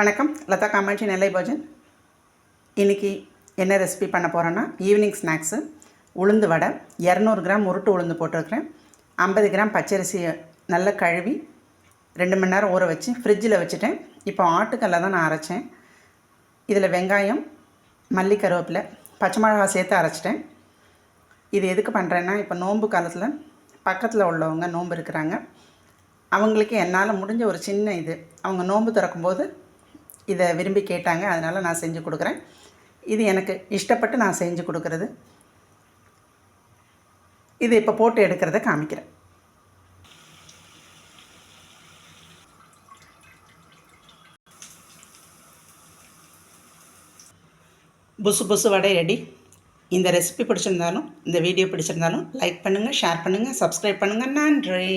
வணக்கம், லதா காமாட்சி நெல்லை போஜன். இன்றைக்கி என்ன ரெசிபி பண்ண போகிறேன்னா, ஈவினிங் ஸ்நாக்ஸு உளுந்து வடை. 200 கிராம் உருட்டு உளுந்து போட்டிருக்கிறேன். 50 கிராம் பச்சரிசியை நல்லா கழுவி 2 மணி நேரம் ஊற வச்சு ஃப்ரிட்ஜில் வச்சுட்டேன். இப்போ ஆட்டுக்கல்ல தான் நான் அரைச்சேன். இதில் வெங்காயம், மல்லி, கருவேப்பிலை, பச்சை மிளகா சேர்த்து அரைச்சிட்டேன். இது எதுக்கு பண்ணுறேன்னா, இப்போ நோன்பு காலத்தில் பக்கத்தில் உள்ளவங்க நோன்பு இருக்கிறாங்க. அவங்களுக்கு என்னால் முடிஞ்ச ஒரு சின்ன இது, அவங்க நோன்பு திறக்கும்போது இதை விரும்பி கேட்டாங்க, அதனால் நான் செஞ்சு கொடுக்குறேன். இது எனக்கு இஷ்டப்பட்டு நான் செஞ்சு கொடுக்குறது. இது இப்போ போட்டு எடுக்கிறத காமிக்கிறேன். புசு புசு வடை ரெடி. இந்த ரெசிபி பிடிச்சிருந்தாலும், இந்த வீடியோ பிடிச்சிருந்தாலும் லைக் பண்ணுங்கள், ஷேர் பண்ணுங்கள், சப்ஸ்கிரைப் பண்ணுங்கள். நன்றி.